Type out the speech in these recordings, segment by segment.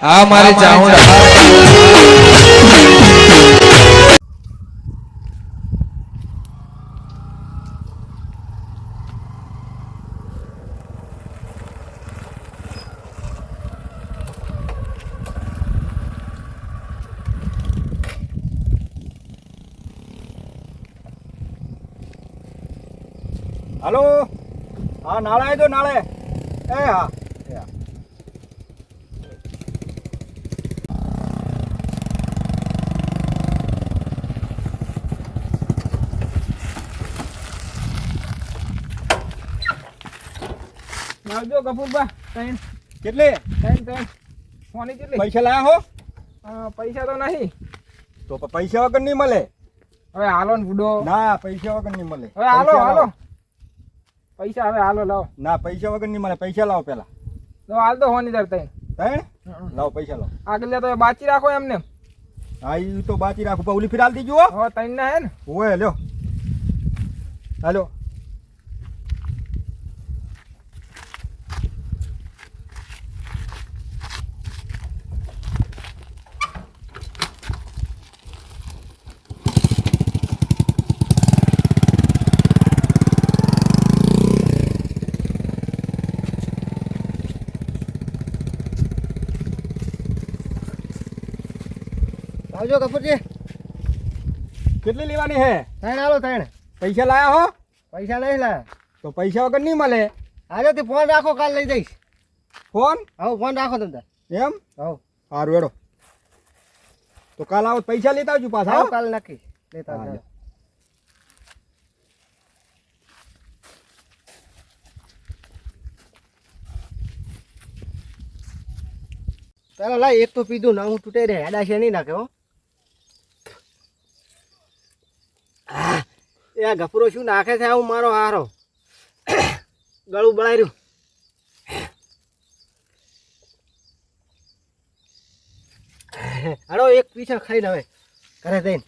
આ મારે જાઉં હાલો હા નાળે આવી દો નાળે એ હા આવજો કપૂરબા ત્રણ કેટલી ત્રણ ફોની કેટલી પૈસા લાયા હો પૈસા તો નહીં તો પૈસા વગર નહીં મળે હવે હાલો ને બુડો ના પૈસા વગર નહીં મળે હવે હાલો પૈસા હાલો લાવો. પૈસા હવે હાલો લાવો ના પૈસા વગર નહીં મળે પૈસા લાવો પેલા તો હાલ તો હોની દર ત્રણ લાવો પૈસા લાવો આગળ તો બાચી રાખો એમને હા એ તો બાકી રાખું પૌલી ફિરાલ દીજો હો હવે ત્રણ ના હે ને ઓય લ્યો હાલો આવજો કપૂરજી કેટલી લેવાની હે ત્રણ આલો ત્રણ પૈસા લાયા હો પૈસા નહીં લાયા તો પૈસા વગર નહીં મળે આજે તે ફોન રાખો કાલ લઈ જઈશ ફોન હવે ફોન રાખો તમે એમ હવ સારું હેડો તો કાલ આવો તો પૈસા લેતા આવજો પાછા હો? કાલ નક્કી લેતા હા, આવજો. ચાલો લાય એક તો પીધું ના હું તૂટે રે હેડા છે નહીં નાખે હો એ આ ગફરો શું નાખે છે આવું મારો હારો ગળું બળાર્યું હાલો એક પીછા ખાઈને હવે ઘરે જઈને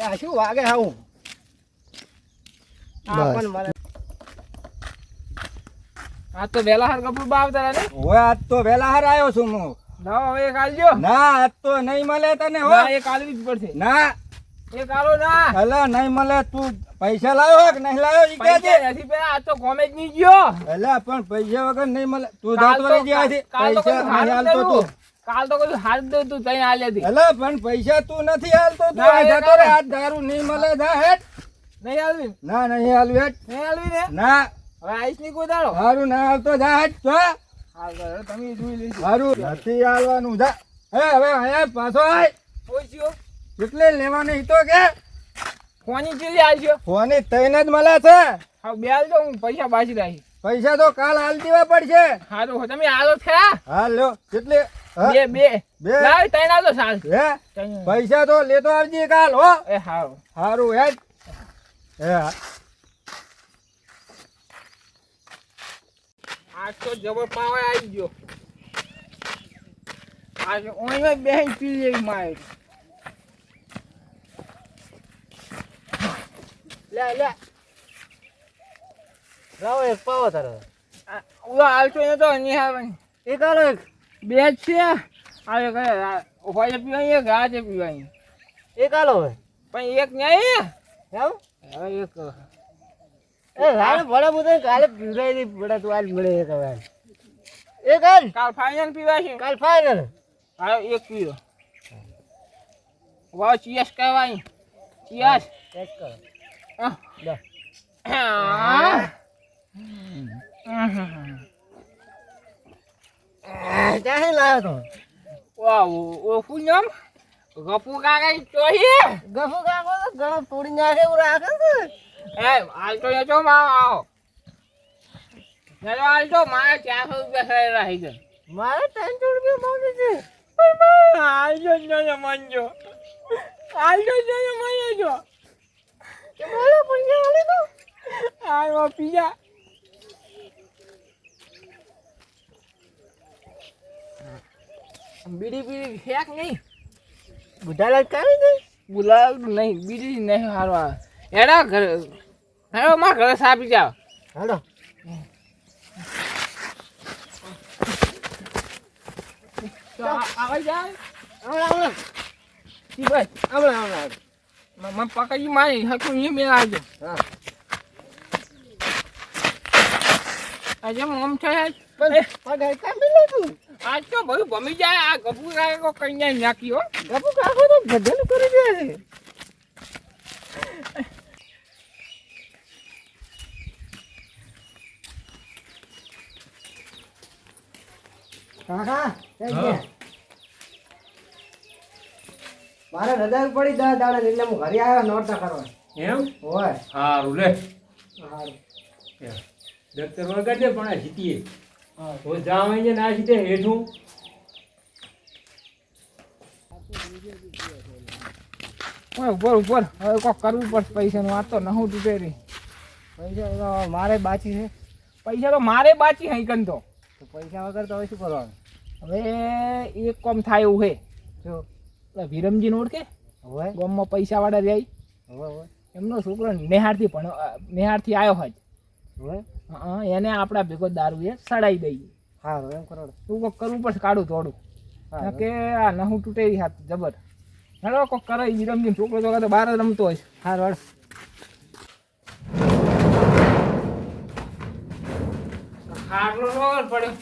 આ શું વાગે આવું આ તો વેલા હાર કપૂરબા આવતા ને ઓય આજ તો વેલા હાર આવ્યો છું હું લાવો હવે એક આલજો ના આજ તો નહીં મળે તને હો ના એક આલવી જ પડશે ના એક આલો ના અલા નહીં મળે તું પૈસા લાવ્યો કે નહીં લાવ્યો ઈ કે છે પૈસા નથી પે આ તો કોમેજ નહીં ગયો અલા પણ પૈસા વગર નહીં મળે તું કાલ જાતો તો- રહી ગયા છે કાલ તો પૈસા કોઈ હાલ નહીં હાલતો જ તું કાલ તો કોઈ હાલ દે તું તઈ આલ્યા હતી અલા પણ પૈસા તું નથી હાલતો તું ના, આ એ જતો રે આજ દારૂ નહીં મળે જા હેટ નહીં આલવી ના નહીં હાલવી હેટ નહીં આલવી ને ના હવે આઈસ ની કોઈ દાડો હારું ના હાલતો જા હેટ તો હાલ તો હવે તમે જોઈ લેજો હારું નથી હાલવાનું જા હે હવે અહીંયા પાછો આય ઓછો કેટલે લેવાની તો કે કોની ચીલી આલજો ફોની તઈને જ મળે છે હા બે આલજો હું પૈસા બાજી રાખી પૈસા તો કાલ હાલ દેવા પડશે હારું તમે આલો ખરા હાલ લ્યો કેટલે હા? બે બે બે? લાવ તઈ આલો સાલ હે તઈ પૈસા તો લેતો આવજે કાલ હો એ હારું હારું હેટ હે આજ તો જબર પાવે આવી ગયો આજ ઓય બે પી લેવી મારે લે લે લાવો એક પાવો તારો ઉલા આલતો ને તો નહીં આવવાની એક આલો એક બે જ છે આવે કરે હોય પીવાની એક આજે પીવાની એક આલો હવે પણ એક નહીં એમ હવે એક એ હાલ ભલે બધે કાલે પીવરાઈ ની બડા તું આજ મળે એક હવે એક હાલ કાલ ફાઇનલ પીવા છે કાલ ફાઈનલ હા એક પીવો વાહ ચિયસ કહેવાય ચિયસ ચેક કર Ah. લે ચાહે લાયો તો વાહ ઓ શું નામ ગપુ કાકા ચોહી ગફો કાકો તો ગળો તોડી નાખે એવું રાખે છે એ આલતો ને તો માં આવો ચાલો આલતો મારે 400 રૂપિયા રહી ગયા મારે 300 રૂપિયા માંગે છે આલજો ને મંજો આલજો ને મંજો કે બોલો પૈસા આલે તો આવો પીજા બીડી બીડી ફેક નહીં બુઢા લટકાવી દે બોલાવ્યું નહીં બીજી નહીં સારું આવે એડા ઘરે હેડો મારા ઘરે સા પી જાવ હાલો તો આવે જાય હમણાં જી ભાઈ હમણાં મને પકડી મારી હકું એ મેં આવજો હા આજે મમ છે પગાર કાપી લે તું આજ તો ભાઈ ભમી જાય આ ગપુ કાકો કઈ જાય નાખી હો ગપુ કાકો તો ભજન કરી દે છે કાકા મારે રજા પડી 10 દાડા એટલે હું ઘરે આવ્યો નોરતા કરવા એમ હોય સારું લે સારું દફતર વગાડે પણ આ જીતીએ તો જાવ અહીંયા ના જીતે હેઠું ઉપર ઉપર હવે કોક કરવું પડશે પૈસાનું આ તો નહું તૂટે રહી પૈસા તો મારે બાકી છે પૈસા તો મારે બાકી હૈકન તો પૈસા વગર તો હવે શું કરવાનું હવે એક કોમ થાય એવું હે જો પેલા વિરમજીને ઓળખે હોય ગામમાં પૈસા વાળા રહે હોય એમનો છોકરો નેહારથી આવ્યો હોય હોય હા એને આપણા ભેગો દારૂ એ સડાઈ દઈએ સારું એમ કરો તું કોક કરવું પડશે કાઢું થોડું કે આ નહું તૂટે હાથ જબર હેડો કોક કરે વિરમજીનો છોકરો તો બહાર જ રમતો હોય સારું હારલો રોડ પડ્યો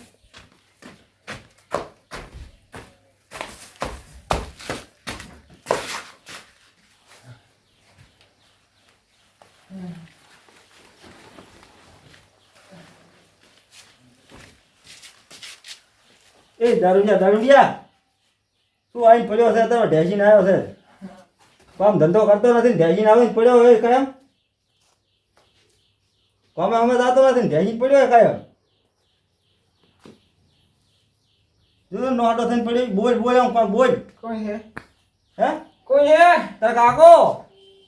એ દારૂડિયા શું આવીને પડ્યો છે તમે ઢેસીને આવ્યો છે કામ ધંધો કરતો નથી ને ઢેસીને આવીને પડ્યો હોય કાયમ કામે અમે જાતો નથી ને ઢેસીને પડ્યો હોય કાયમ જો નોટો થઈને પડ્યો બોલ બોલ આમ પણ બોલ કોઈ હે હે કોઈ હે તાર કાકો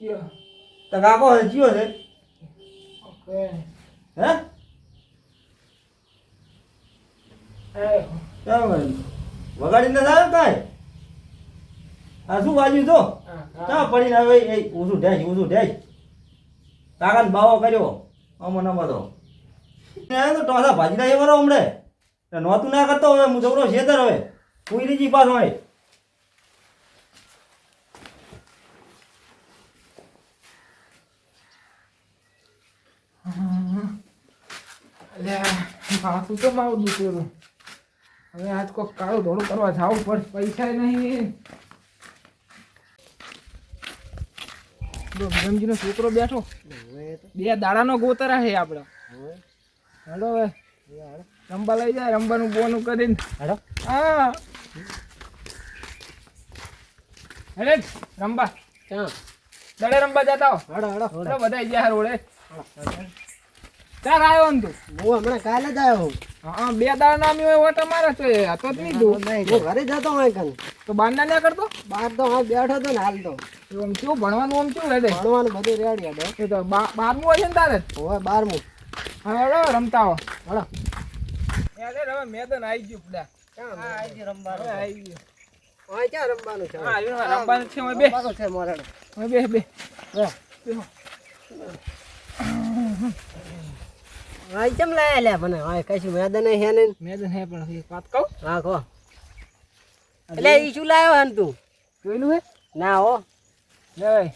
કયો? તાર કાકો જીવો છે ઓકે હે એ ચાલ વગાડીને ના આવે કાંઈ આ શું વાજ્યું તો ચા પડીને આવે એ ઊંધું ઢેસ કાકાને બાવો કર્યો અમો નમો તો તો ટોસા ભાજી ના વરો હમણે નહોતું ના કરતો હવે હું જવરો છેતર હવે કોઈ જી પાસ હોય માથું તો મારું દુખેલું હવે આજ કોક કાળું ધોળું કરવા જવું પડે પૈસા નહીં વિરમજીનો છોકરો બેઠો બે દાડાનો ગોતરા છે આપણે હેડો હવે રંબા લઈ જાય રંબાનું બોનું કરીને હેડો હા હેડે રંબા દડે રંબા જતા હો બધા ગયા રોડે ચાર આવ્યો ને તું હું હમણાં કાલે જ આવ્યો હા બે દાડા નામી હોય ઓટા મારે તો હતો જ નહીં તું હું ઘરે જતો હોય કન તો બારના ના કરતો બહાર તો હા બેઠો હતો ને હાલ તો આમ કેવું ભણવાનું આમ કેવું રહે ભણવાનું બધું રેડી હતો એ તો બારમું હોય છે ને તારે હોય 12મું હા હેડો રમતા હો હેડો હવે મેદાન આવી ગયું પેલા આવી ગયું રમવાનું આવી ગયું હોય ક્યાં રમવાનું છે હા રમવાનું છે હવે બે રમવાનું છે મોરડ હવે બે હા કેમ લાયા લે મને હા કશું મેદાન હે ને મેદાન હે પણ એક વાત કહું હા કહો એટલે ઈ શું લાયો હન તું જોયેલું હે ના હો લે ભાઈ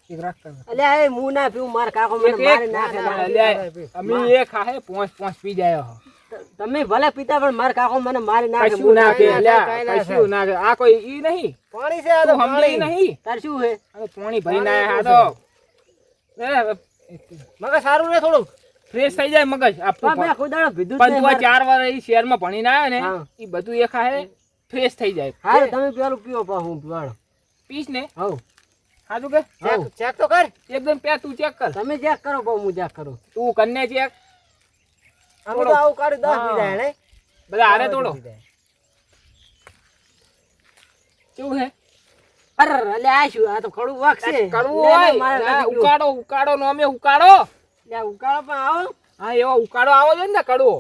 એક રાખ કર એટલે એ હું ના પીવું માર કાકો મને મારી નાખે અમે એક ખાહે પોંચ પી જાય હો તમે ભલે પીતા પણ માર કાકો મને મારી નાખે કશું ના કે કશું ના કે આ કોઈ ઈ નહીં પાણી છે આ તો હમલી નહીં તાર શું હે હવે પાણી ભરીને આયા આ તો મગજ સારું રે થોડું ફ્રેશ થઈ જાય મગજ પણ મેં કોઈ દાડો પીધું જ પણ નહીં તું 4 વાર ઈ શહેરમાં ભણીને આવ્યો ને હા. ઈ બધું એ ખાહે ફ્રેશ થઈ જાય હારે તમે પેલું પીવો પા હું પીવાડો પીસ ને હવ સાચું કે ચેક તો કર એકદમ પે તું ચેક કર તમે ચેક કરો પા હું ચેક કરું તું કન્ને ચેક અમે તો આવું કાઢું 10 પી જાય ને બધા હારે તોડો કેવું હે અરે અલે આ શું આ તો ખડું વાક છે કરવું હોય ઉકાળો નો અમે ઉકાળો લે ઉકાળો પણ આવો હા એવો ઉકાળો આવો છે ને કડવો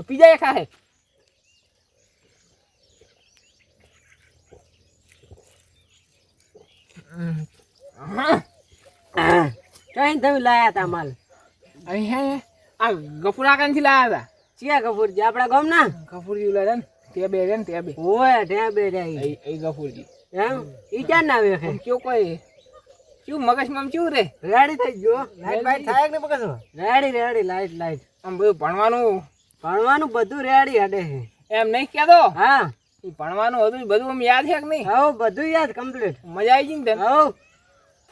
પીજા ખાહે કઈ તમે લાયા તા માલ અહીં આ ગફુરા કાનથી લાયા ચિયા કપૂરજી આપણા ગામ ના હતા ગફુરજી લાયા ને તે બે રે ને તે બે ઓય ત્યાં બે રહી એ ગફુરજી એમ ઈ ક્યાં ના આવે આમ કેવું કોઈ શું મગજમાં આમ કેવું રે રેડી થઈ ગયો લાઈટ બાઈટ થાય કે પકડો રેડી રેડી લાઈટ લાઈટ આમ બધું ભણવાનું ભણવાનું બધું રેડી હડે છે એમ નહીં કહેતો હા એ ભણવાનું હતું બધું આમ યાદ છે કે નહીં હવ બધું યાદ કમ્પ્લીટ મજા આવી ગઈ ને તને હવ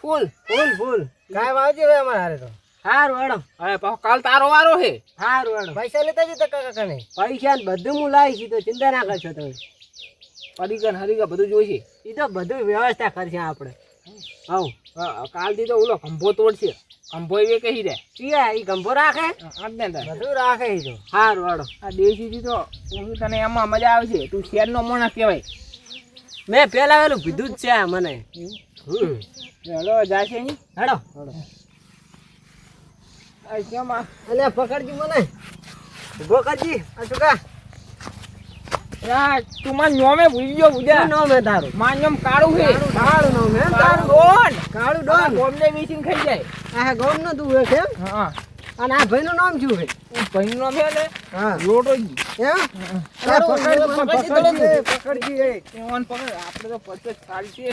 ફૂલ ફૂલ ફૂલ કાંઈ વાવજે હવે અમારે હારે તો હારું હેડો હવે પાછો કાલ તારો વારો છે હારું હેડો પૈસા લેતા જ કાકા કને પૈસા ને બધું હું લાવી છી તો ચિંતા ના કરશો તમે પડીકન હરીકા બધું જોઈશે એ તો બધું વ્યવસ્થા કરશે આપણે હવ કાલથી તો ઓલો ખંભો તોડશે ખંભો એ કહી દે ચિયા ઈ ગંભો રાખે આજને તાર બધું રાખે ઈ તો હારું હેડો આ દેશીથી તો હું તને એમાં મજા આવશે તું શેરનો માણસ કહેવાય મેં પેલા વેલું પીધું જ છે આ મને હેલો જાશે અહીં હેડો આ કેમ આ અલે પકડજી મને ઉભો કરજી આ સુકા યાર તું માર નોમે ભૂલી ગયો બુજા શું નામ હે તારું માર નામ કાળું છે કાળું નામ હે કાળું ડોન કાળું ડોન બોમ્બે વીસીને ખાઈ જાય આ ગોમ નો તું હે કેમ હા અને આ ભાઈ નું નામ શું હે ભાઈનું નામ છે ને હા લોટોજી એમ પકડજી એ કેવન પકડ આપણે તો પચત ચાલશે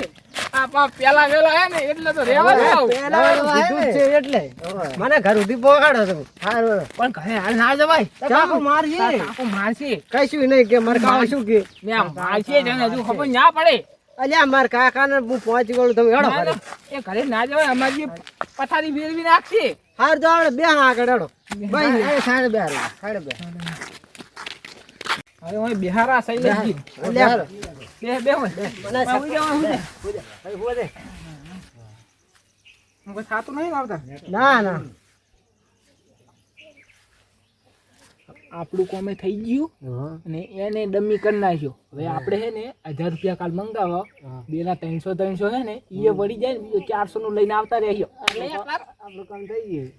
આ પા પેલા વેલા હે ને એટલે તો રેવા દો પેલા કીધું જ છે એટલે મને ઘર સુધી પહોંચાડો તમે હારું પણ ઘરે હાલ ના જવાય ચાકુ મારજી કાકો મારશે કશું નહીં કે મારે કાકા શું કે મે મારશે જ ને હજુ ખબર ના પડે અલ્યા માર કાકા ને હું પહોંચી ગયો તમે હેડો ના, ના, એ ઘરે ના જવાય અમારી પથારી ફેરવી નાખશે હાર તો આપણે બે આગળ હેડો ભાઈ સાડે બે હવે હું બિહારા શૈલેષજી અલ્યા બે હોય મને ઉઈ જવાનું છે ભાઈ હો દે હું કોઈ થાતું નહીં આવતા ના ના આપણું કોમે થઈ ગયું અને એને ડમી કરી નાખ્યો હવે આપણે છે ને 1000 રૂપિયા કાલ મંગાવો બે ના 300 છે ને એ વળી જાય ને બીજો 400 નું લઈને આવતા રહ્યો એટલે આપણું કામ થઈ ગયું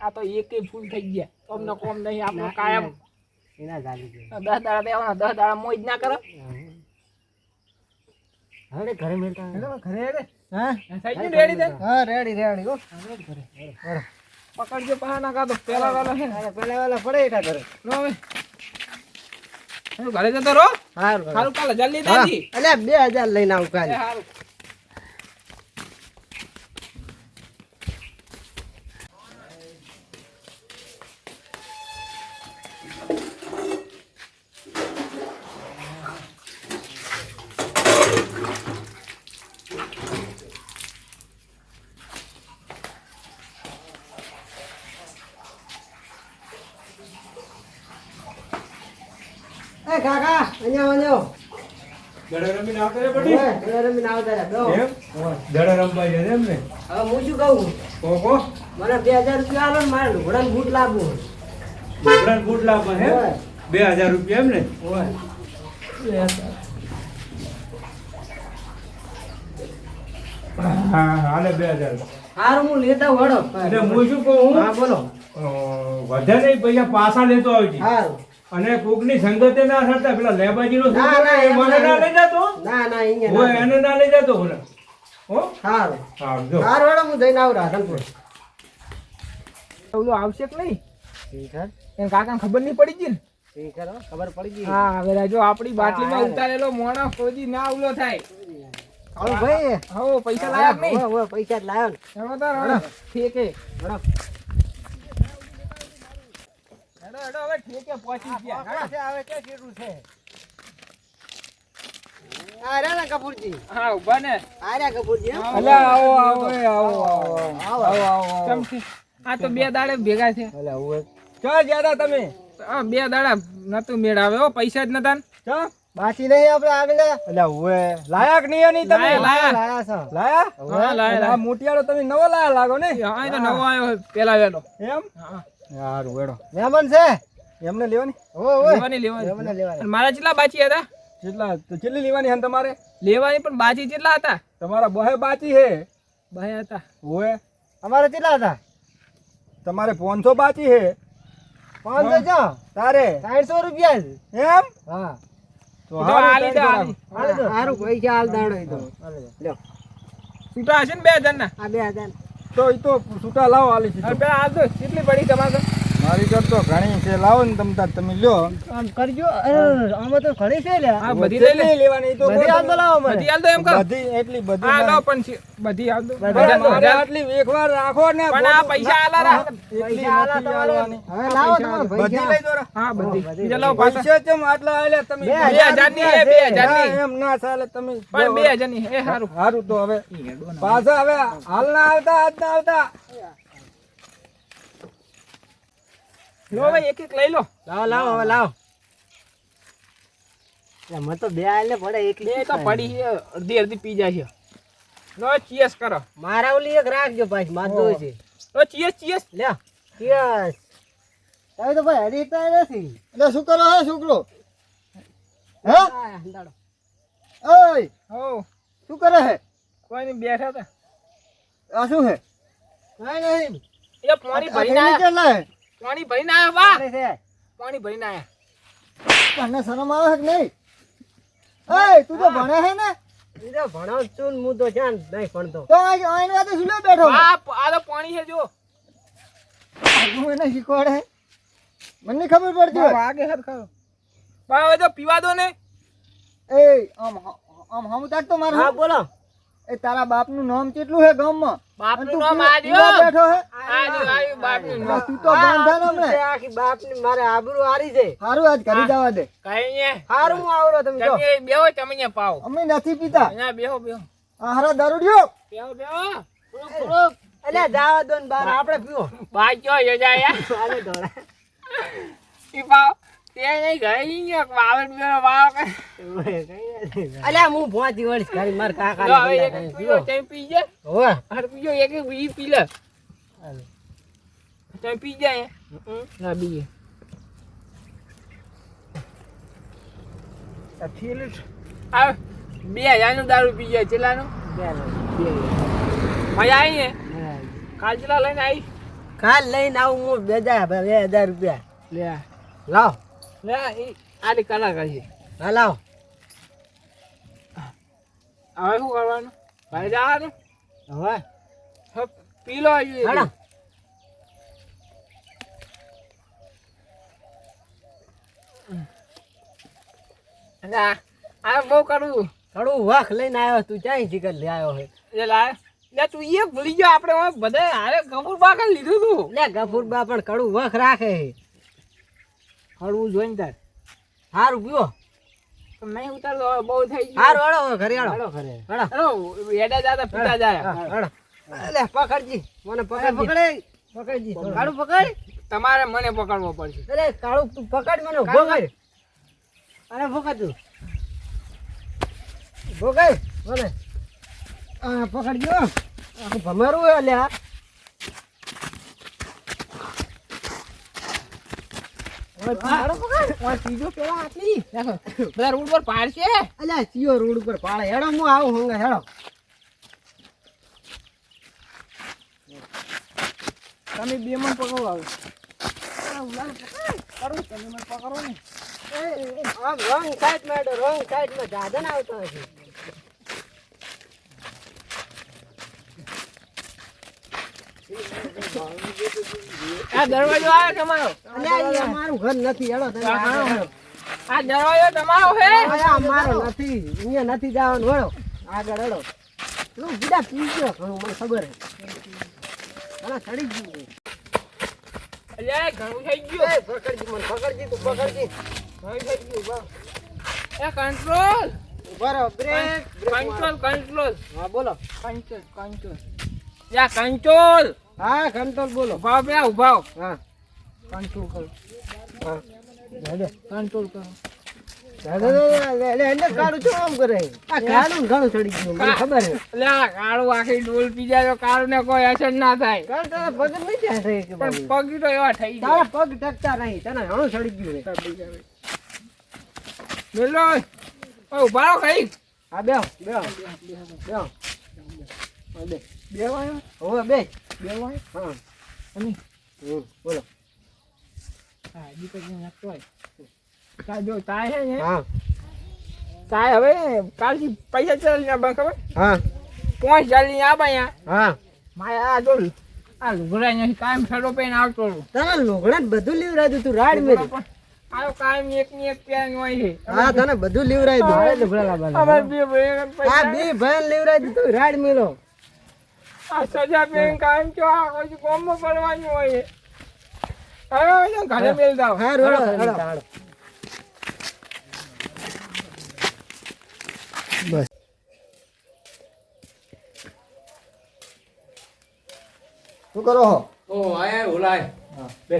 આ તો એકે ફૂલ થઈ ગયા તમને કોમ નહીં આપણો કાયમ એના ચાલી ગયું 10 દાડા દેવાના 10 દાડા મોજ ના કરો હવે ઘરે મેળતા ઘરે રે હા થઈ ગયું રેડી દે હા રેડી રેડી હો પકડજો પહા ના કાતો પેલા વાલો છે ને પેલા વાલા પડે એકા ઘરે નો હવે હું ઘરે જતો રહો હારું સારું કાલે જલ્દી દેજી અલ્યા 2000 લઈને આવું કાલે સારું એ કાકા અહીંયા વણ્યો દડા રમીને આવતા રે બડી ઘરે રમીને આવતા રહ્યા બેહો. એમ દડા રમવા જાય એમ ને હવે હું શું કહું કોકો મને 2000 રૂપિયા આલો ને મારે લુગડાને બૂટ લાવવું બુટ બુટ લાવવા હે ઓય. 2000 રૂપિયા એમ ને ઓય હા હાલે 2000 હારું હું લેતા આવું હેડો એટલે હું શું કહું હા બોલો વધારે પૈસા પાછા લેતો આવજે હારું અને કોકની સંગતે ના થતા પેલા લેબાજીનો ના, છોકરો ના, એ મને ના લઈ જતો ના ના અહીંયા હોય ના. એને ના લઈ જતો બોલે હો હારું હા જો હારું હેડો હું જઈને આવું રાધનપુર ઓલો આવશે કે નહીં ઠીક હે એમ કાકાને ખબર નહીં પડી ગઈ ને ઠીક હે હો, ખબર પડી ગઈ હા હવે જો આપણી બાટલીમાં ઉતારેલો મોણો કોઈ ના ઉલો થાય હાલો ભાઈ હો પૈસા લાયા કે નહીં ઓય, ઓય, પૈસા જ લાવ્યો ને હેડો તાર હેડો ઠીકે હેડો હેડો હવે ઠીકે પહોંચી ગયા હેડો. આવે કે કેટલું છે આ રે ને કપૂરજી હા ઉભા ને આ રે કપૂરજી હો. અલા આવો આવો આવો કેમ છે આ તો 2 દાડે ભેગા છે અલા ઓય ક્યાં જ્યાદા તમે હા 2 દાડા નતું મેળ આવે હો પૈસા જ નતા ક્યાં બાકી નહીં આપણે આગળ અલા ઓય લાયા કે નહીં નહીં તમે લાયા લાયા છો લાયા હા લાયા મોટિયાળો તમે નવો લાયા લાગો ને હા એ તો નવો આવ્યો પેલા વેલો એમ હા યાર વેડો મહેમાન છે એમને લેવાની ઓય ઓય લેવાની લેવાની એમને લેવાની અને મારા કેટલા બાચી હતા કેટલા તો કેટલી લેવાની હે તમારે લેવાની પણ બાચી કેટલા હતા તમારા બહે બાચી હે બે હતા ઓય અમારે કેટલા હતા તમારે 500 બાચી હે 500 જો તારે 400 રૂપિયા એમ હા તો હાલી દે હાલી હારું પૈસા હાલ દાડો ઈ તો લ્યો છૂટા હશે ને 2000 ના આ 2000 તો ઈ તો છૂટા લાવો આલી હવે સીધું. પેલા હાલ દો કેટલી પડી તમારે મારી ઘર તો ઘણી છે, લાવો ને તમે લ્યો. આમ કરજો આમાં તો ઘણી છે લ્યા હા બધી લઈ લે કેટલી લેવાની તો બધી હાલ તો લાવો મને બધી હાલ દો એમ કહો બધી એટલી બધી હા ના. લો પણ બધી હાલ દો બધી મારે આટલી એકવાર રાખો ને પણ આ પૈસા આલા રાખ એટલી પૈસા આલા નથી તમારે. આલવાની. હવે લાવો તમારે બધી પૈસા લઈ દો રા. હા બધી બધી. બીજા લાવો પાછા પૈસા ચમ આટલા આલ્યા તમે? 2000 ની હે 2000 ના, ની એમ ના ચાલે તમે પણ 2000 ની હે સારું હારું તો હવે પાછા હવે હાલ ના આવતા આજ ના આવતા. લો ભાઈ એક એક લઈ લો લાવો લાવો હવે લાવો મને તો 2 આલે પડે એકલી બે તો પડી છે અડધી અડધી પી જાય છે લો ચીયસ કરો મારા ઓલી એક રાખજો પાછી માર દો છે લો ચીયસ ચીયસ લ્યો યસ તમે તો ભાઈ હડીતા નથી એટલે શું કરો હે છોકરો? હે આ દાડો ઓય હો શું કરે હે? કોઈ નહીં બેઠા હતા આ શું હે? કાઈ નહીં એ પાણી ભરીને આયા કેટલા હે? પાણી ભરીને આયા બા અરે છે પાણી ભરીને આયા તને શરમ આવે છે કે નહીં? એય તું તો ભણે હે ને? ઈ તો ભણાવ છું ને હું તો જાણ નહીં ભણતો તો આઈને વાતે શું લે બેઠો? આ તો પાણી છે જો હું એને શીખવાડે હે? મને નહીં ખબર પડતી હોય. વાગે હર ખાઓ બા હવે તો પીવા દો ને એય આમ હમ તાક તો મારે હા બોલો એ તારા બાપનું નામ કેટલું હે ગામમાં? બાપનું અને તું નામ પીવા- આર્યો. પીવા બેઠો હે? આયુ બાપનું એટલે નામ. તું તો બાંધા ને હમણે. આખી બાપની મારે આબરૂ હારી છે હારું આજ કરી જવા દે. કઈ ને હારું હું આવરો તમે જો તમે બેહો તમે અહીંયા પાવ અમે નથી પીતા. અહીંયા બેહો બેહો આ હારા દારૂડિયો. બેહો બેહો અલ્યા જાવા દો ને બાર આપણે પીવો બાઈ જો યોજા યાર આને ધોળા ઈ પાવ તે નહીં ઘરે ઈ ગયો વાવડ બેરો વાવ અલ્યા હું પહોંચી વળીશ ખાલી માર કાકા જો હવે એક પીજો તમે પીજે હોવે હર પીજો એક એક ઈ પી લે તમે પી જાય ના બીજે આ થેલું છે. આ 2000 નું દારૂ પી જાય ચેલાનું મજા આવી ને કાલ ચેલા લઈને આવી કાલ લઈને આવું હું 2000 રૂપિયા લે લાવ લે ઈ આડી કલાકાર છે હા લાવ હવે શું કરવાનું ભાઈ જવાનું હવે હવે પી લો આવી હાડા આ બહુ કરવું થોડું વખ લઈને આવ્યો તું ક્યાંય જીકર લઈ આવ્યો હે એટલે લાય લે તું એ ભૂલી ગયો આપણે હવે બધા હારે કપૂર પાકલ લીધું તું લે ગફુરબા પણ કડું વખ રાખે હે હળવું જોઈને તાર હારું પીવો તો નહીં ઉતારતો હવે બહુ થઈ ગયું હારું હળો ઘરે હળો હાલો ઘરે હળો હાલો એડા જાતા પીતા જાય હળો લે પકડજી મને પકડજી પકડજી કાળું પકડ તમારે મને પકડવો પડશે અરે કાળું તું પકડ મને ઉભો કર અરે પકડ તું ઉભો કર મને આ પકડજો આખું ભમારું હે લ્યા ત્રીજો પેલા આટલી દેખો બધા રોડ પર પાડશે અલ્યા ચિયો રોડ ઉપર પાળે હેડો હું આવું હંગા હેડો તમે બે મન પકડો આવે તમે મને પકડો ને આમ રોંગ સાઈડ માં હેડો રોંગ સાઈડ માં જાદન આવતો હશે આ દરવાજો આવે તમારો અલ્યા અહીંયા મારું ઘર નથી હેડો તમે આગળ હેડો. આ દરવાજો તમારો હે અલ્યા મારો નથી અહીંયા નથી જવાનું હેડો આગળ હેડો તું બીજા પી ગયો ઘણું મને ખબર હે અલા ચડી ગયું અલ્યા ઘણું થઈ ગયું એ પકડજી મને પકડજી તું પકડજી ઘણું થઈ ગયું બા એ કંટ્રોલ ઉભા બ્રેક કંટ્રોલ કંટ્રોલ હા બોલો કંટ્રોલ કંટ્રોલ યા કંટ્રોલ હા કંટ્રોલ બોલો ઉભા બે ઉભા હા કંટ્રોલ કરો હા હેડો કંટ્રોલ કરો એને કાળું શું આમ કરે આ કાળું ને ઘણું ચડી ગયું મને ખબર હે અલ્યા કાળું આખી ડોલ પી જાય તો કાળું ને કોઈ અસર ના થાય કાળ તારા પગ નહીં ત્યાં થઈ કે પણ બાબુ. પગ તો એવા થઈ તારા ગયા પગ ટકતા નહીં તને ઘણું ચડી ગયું હે મેલો ઉભા રહો કઈ હા બેહો બેહો બેહો હા, બે બે વાયો હવે બે બે વાયો હા અને બોલો હા દીકરી નાખતો હોય તા જો તાય હે ને હા તાય હવે કાલથી પૈસા ચાલી ના ખબર હા પોંચ ચાલી આવા અહીંયા હા મારે આ જો આ લુગડા અહીં કાયમ છડો પહેરીને આવતો રહું. તને લોગડા ને બધું લીવરાયું તું રાડ મેરી આયો કાયમ એક ની એક પહેરીને હોય છે. હા તને બધું લીવરાયું તું રાડ લુગડા લાવવાના. અમારે બે ભાઈ આ પૈસા બે ભાઈ લીવરાયું તું રાડ મેલો આ સજા પહેરીને કાયમ ચો આ કોઈ કોમમાં પડવાનું હોય છે. હવે ઘરે મેલ દાવ. હા રોડો રોડો બસ શું કરો છો? ઓ આયા ઓલાય બે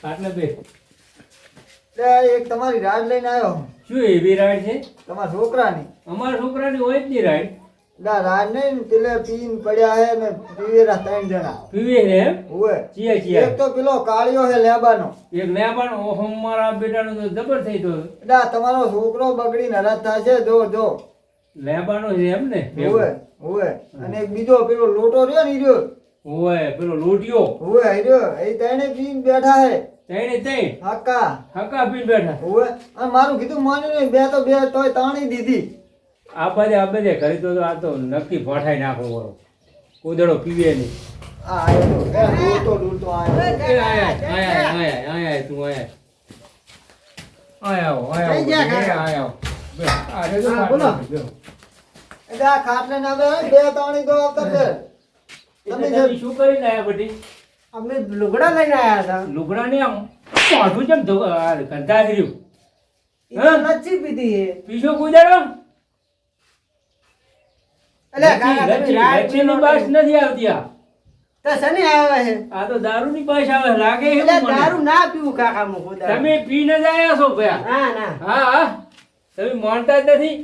આટલે બે લે, એક તમારી રાડ લઈને આવ્યો શું એવી રાઈડ છે તમારા છોકરાની. અમારા છોકરાની હોય જ નહીં રાઈડ લા, રાડ નહીં ને પેલે પીને પડ્યા હે ને પીવેરા 3 જણા. પીવે ને એમ ઓવે. ચિયા ચિયા એક તો પેલો કાળિયો હે લેબાનો. એક લેબાનો ઓહો મારા બેટાનો તો જબર થઈ તો લા, તમારો છોકરો બગડીને હરાજ થશે. જો જો લેબાનો છે એમ ને ઓવે ઓવે. અને એક બીજો પેલો લોટો રહ્યો ને ઈ રહ્યો. ઓય પેલો લોટિયો ઓવે ઈ રહ્યો. એ ત્રણે પીને બેઠા હે તઈને તઈ હાકા. હકા પીને બેઠા ઓવે. અને મારું કીધું માન્યું નહીં. બે તોય તાણી દીધી. આ બધે કરી તો આ તો નક્કી ભઠાઈ નાખો બરો કુદડો પીવે નહીં આ આયો તો. એ ડૂલતો આયો. એ આયા તું આયા થઈ ગયા કાકા. આયા બે આ રે હા, બોલો. એટલે આ ખાટલે ના બે બે તાણી તો આવતા છે. તમે જે શું કરીને આયા બટી અમે લુગડા લઈને આયા હતા લુગડા ને આમ પાછું જેમ કંટાળ રહ્યું ઈ તો નથી પીધી એ. પીછો કુદડો અલ્યા કાકા તમે રાડ લચ્છીની મેલો બાસ નહીં. નથી આવતી આ તો શનિ આવે છે આ તો દારૂની બાસ આવે લાગે એવું એટલે મને. દારૂ ના પીવું કાકા હું ખુદા. તમે પીને જ આયા છો ભયા ના ના હા હા તમે માનતા જ નથી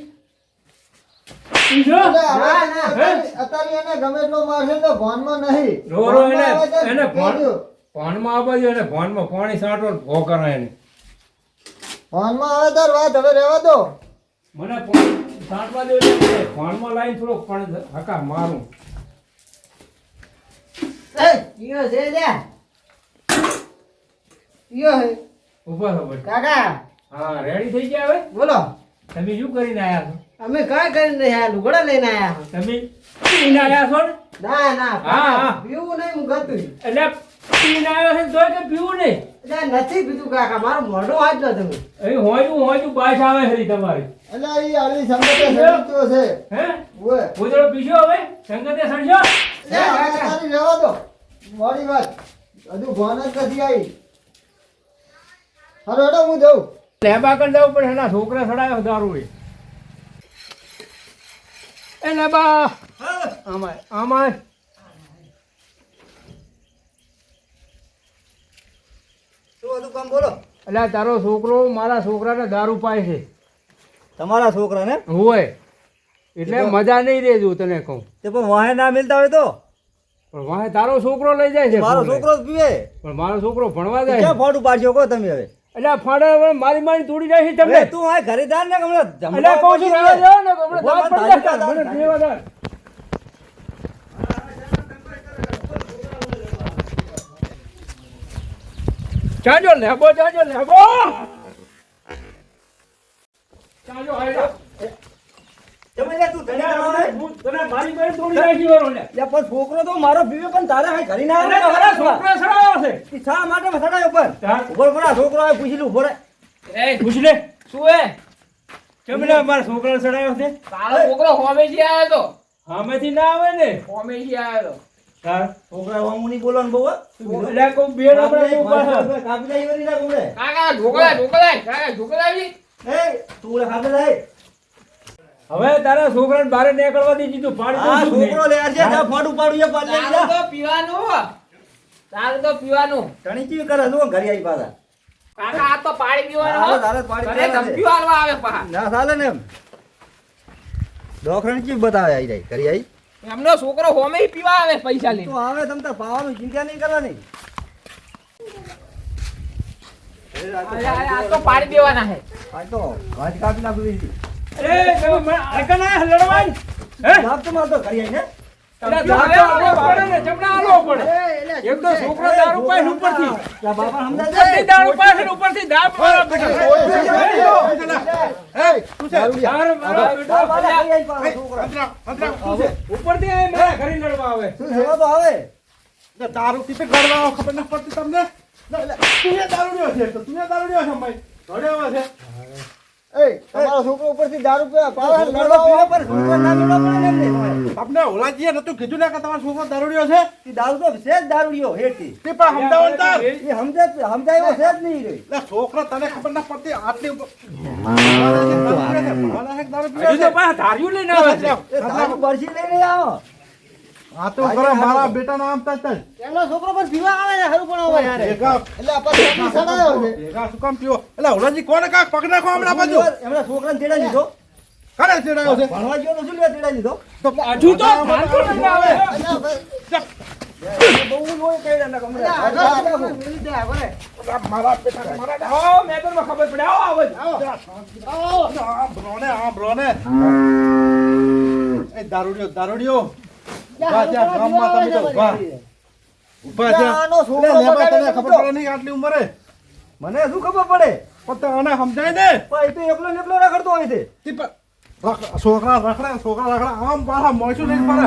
પીછો એટલે હવે ના, ના. અત્યારે એને ગમે એટલો મારશે તો ભાનમાં નહીં. રો રો ભાનમાં આવે તો એને કહેજો. ભોનમાં આવવા દો એને ભોનમાં પાણી સાંટો ને ભો કરો એને ભાનમાં આવે તાર વાત હવે રહેવા દો. મને પાણી સાંટવા દો એટલે ભોનમાં લાઈન થોડોક પણ હકા મારું એ ઈયો છે લ્યા ઈયો હે ઉભા થો બટ કાકા હા રેડી થઈ ગયા હવે બોલો તમે શું કરીને આયા છો અમે કાંઈ કરીને નહીં આયા લુગડા લઈને આયા છો. તમે પીને આયા છો ને ના ના હા, હા. પીવું નહીં હું ગતું એટલે પીને આવ્યો છે ને તોય કે પીવું નહીં એટલે નથી પીધું કાકા મારું મોઢું વાંચ લો તમે અહીં હોજું બાસ આવે છે તમારી એટલે ઈ આલી સંગતે સડીતો છે. હે ઓવે. ઉધડો પીશો હવે સંગતે સડશો લે, હવે તારી રહેવા દો. મોડી વાત. હજુ ભાન જ નથી આવી. હાલો હેડો હું જાઉં. લેબા કર જવું પડે એના છોકરા સડાયો દારૂ એ લેબા આમાય આમાય શું હતું કામ બોલો? એટલે તારો છોકરો મારા છોકરાને દારૂ પાય છે તમારા છોકરાને? હોય એટલે મજા નહીં રેજું તને કહું તે પણ વાહે ના મિલતા હોય તો પણ વાહે તારો છોકરો લઈ જાય છે મારો ફોન લઈ. છોકરો જ પીવે. પણ મારો છોકરો ભણવા જાય ક્યાં છે. ફોટું પાડશો કહો તમે હવે? એટલે ફાડે હવે મારી મારી તોડી જાય છે તમને હવે તું આ ખરીદાર ને હમણાં એટલે જમવા કહું છું પડી રહેવા જાય. દો ને હમણાં ઉભા દાંત પણ પડી તારી જાય. દાંત મને રહેવા દો. ચાજો લેબો ચાજો હાયડા. તમે લે તું ધણી કરવા આવે? હું તને મારી મારી તોડી નાખી વાળો લે. લે પણ છોકરો તો મારો પીવે પણ તારે હાય ઘરી ના અરે આવે તારા છોકરા સડાયો છે. ઈ શા માટે સડાયો પર? તાર ઉપર પર આ છોકરો આવે પૂછી લું ઉપર. એ પૂછ લે શું હે કેમ લે મારા છોકરાને સડાયો છે તારો છોકરો હોમેથી આવ્યો તો સામેથી ના આવે ને હોમેથી આવ્યો તો તાર છોકરા વામું નહીં બોલવાનું બહુ હો. એટલે કોઈ બે આપણે એવું પાછળ. કાપી દઈ વળી ના ગુમડે. કાકા ઢોકળાવી એ તું લે કાપી દઈ. હવે તારા છોકરાને બહાર નીકળવા દી દીધું પાણી આ તો છોકરો લે આ છે જા ફોટું પાડું એ પાડ લે તારું જા. તો પીવાનું ધણી ચી કરે શું ઘરે આવી પાછા? કાકા આ તો પાણી પીવાનું તારે હો. તારે પાડી ઘરે પીવાનું છે. ધમકી વાળવા આવે પાછા ના ચાલે ને એમ. ડોક્ટર ચી બતાવે આવી જાય ઘરે આવી. એમનો છોકરો હોમે પીવા આવે પૈસા લઈને તું આવે તમ તાર પાવાનું ચિંતા નહીં કરવાની. આ તો પાડી દેવાના છે આ તો વાજ કાપી નાખું દીધી. એ તમે મને અડકના લડવાય હે બાપ તો મારતો ઘરે આવીને. એટલે દાંત તો આલવો પડે ને જમણા આલવો પડે એ એટલે એક તો છોકરો દારૂ પાય ને ઉપરથી લા બાપા સમજાય ઉપરથી દારૂ પાય છે ને ઉપરથી દાબ મારા બેટા. દારૂ મારા બેટા. ઉપરથી આ મારા ઘરે લડવા આવે. શું સેવા તો આવે દારૂ પીતે ગળવા ખબર ન પડતી તમને તું દારૂડિયો છે તો તું દારૂડિયો છે ભાઈ ધોડ્યો છે તમારો છોકરો ઉપરથી દારૂ પીવા પાવે લડવા પીવા પર છોકરો ના લડવા પડે ને એમને. આપણે ઓલાજીએ નતું કીધું ને કે તમારો છોકરો દારૂડિયો છે ઈ દારૂ તો છે જ દારૂડિયો હેઠી તે પણ સમજાવો ને તાર એ સમજાયો છે જ નહીં રે. લે છોકરો તને ખબર ન પડતી આટલી હજુ તો પાછા ધાર્યું લઈને આવે છે. એ દારૂ બરસી લઈને આવો આ તો ખરા મારા બેટાનો આમ થાય એનો છોકરો પર પીવા આવે ને હારું પણ આવે યાર ભેગા એટલે આ પછી સડાયો છે ભેગા શું કામ પીવો એટલે ઓલાજી કોને કાક પગ નાખો હમણાં બાજુ એમના છોકરાને તેડા લીધો કરે ચડાયો છે ભણવા ગયો તો શું લે તેડા લીધો તો હજુ તો ધાર્યું લઈને આવે. બહુ લોહી કાઢ્યા ના કમરે મિલી દે આગળ મારા બેટા મારા આવો, મેદાનમાં ખબર પડે. આવો, આવો જ. આ બ્રોને એ દારૂડિયો ઉભા થયા ગામમાં તમે તો ઉભા થયા આનો છોકરો લે, લેવા તને બગાડે ખબર તો. પડે નહીં આટલી ઉંમરે મને શું ખબર પડે પણ તને સમજાય ને પણ એ તો એકલો ને એકલો રખડતો હોય છે તી પર છોકરા રખડા આમ પાછા મોસું નહીં પડે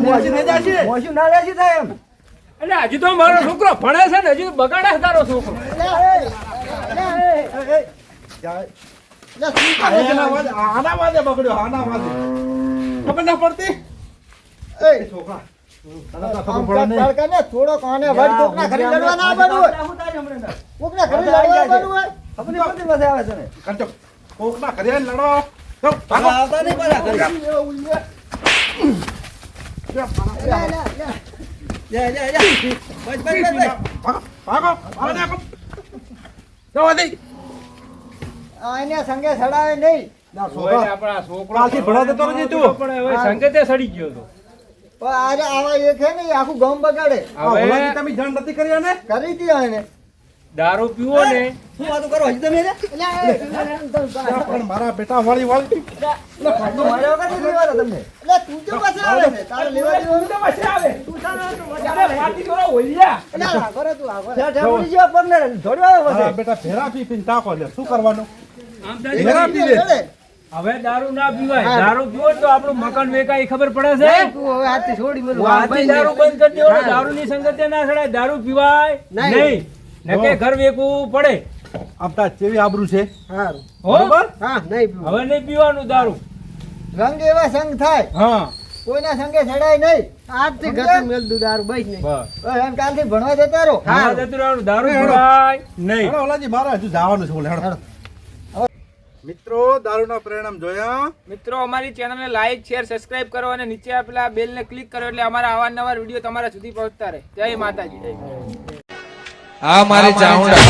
નેસી થઈ જાય છે મોશું ના લેસી થાય એમ એટલે હજુ તો મારો છોકરો ભણે છે ને હજુ તો બગાડે છે તારો છોકરો. આના વાદે બગડ્યો આના વાદે ખબર ના પડતી એ છોકરા તને તો ખબર પડે નહીં થોડો કાને વડ કોકના ઘરે લડવા ના આવવાનું હોય કોકના ઘરે લડવા આવવાનું હોય ખબર નહીં પડતી મજા આવે છે ને કંચો કોકના ઘરે આવીને લડો તો ભાગો. આવતા નહીં પાછા ઘરે. લે, બસ, બસ, બસ, બસ. ભાગો જવા દે આને સંગે સડાવે નહીં ના હવે છોકરા આપણા છોકરો કાલથી ભણા દેતો નથી તું. પણ હવે સંગતે સડી ગયો તો. પણ આજે આવા એક છે ને એ આખું ગામ બગાડે આ ઓલાજી તમે જાણ નથી કરી ને કરી દી એને દારૂ પીવો ને શું વાતો કરો હજી તમે પણ મારા બેટા વાળી માર્યા વગર નથી લેવાના તમને એટલે તું તો પાછા આવે છે તારે લેવા તું તો પછી આવે. અરે વાતી કરો ઓલિયા. દેવાનું મારા બેટા ભેરા પી પીને તાકો લે શું કરવાનું આમ થાય ભેરા પી લે હવે દારૂ ના પીવાય. દારૂ પીવો ને તો આપણું મકાન વેકાય ખબર પડે છે. વાતી દારૂ બંધ કરી દેવાનો. દારૂની સંગતે ના સડાય. દારૂ પીવાય નહીં. નકે ઘર વેકવું પડે. આપતા કેવી આબરૂ છે હો? હવે નહીં પીવાનું દારૂ. રંગ એવા સંગ થાય હા કોઈના સંગે સડાય નહીં આજથી ઘર મેલ દુ દારૂ બસ નહીં બસ. એમ કાલથી ભણવા જતા રહો હા, જતું રહેવાનું. દારૂ પીવાય નહીં. હેડો ઓલાજી મારે હજુ જવાનું છે બોલે હેડો મિત્રો દારૂના પરિણામ જોયા મિત્રો અમારી ચેનલને લાઈક શેર સબસ્ક્રાઇબ કરો અને નીચે આપેલા બેલને ક્લિક કરો એટલે અમારા અવારનવાર વિડીયો તમારા સુધી પહોંચતા રહે. જય માતાજી. આ મારી ચાઉંડા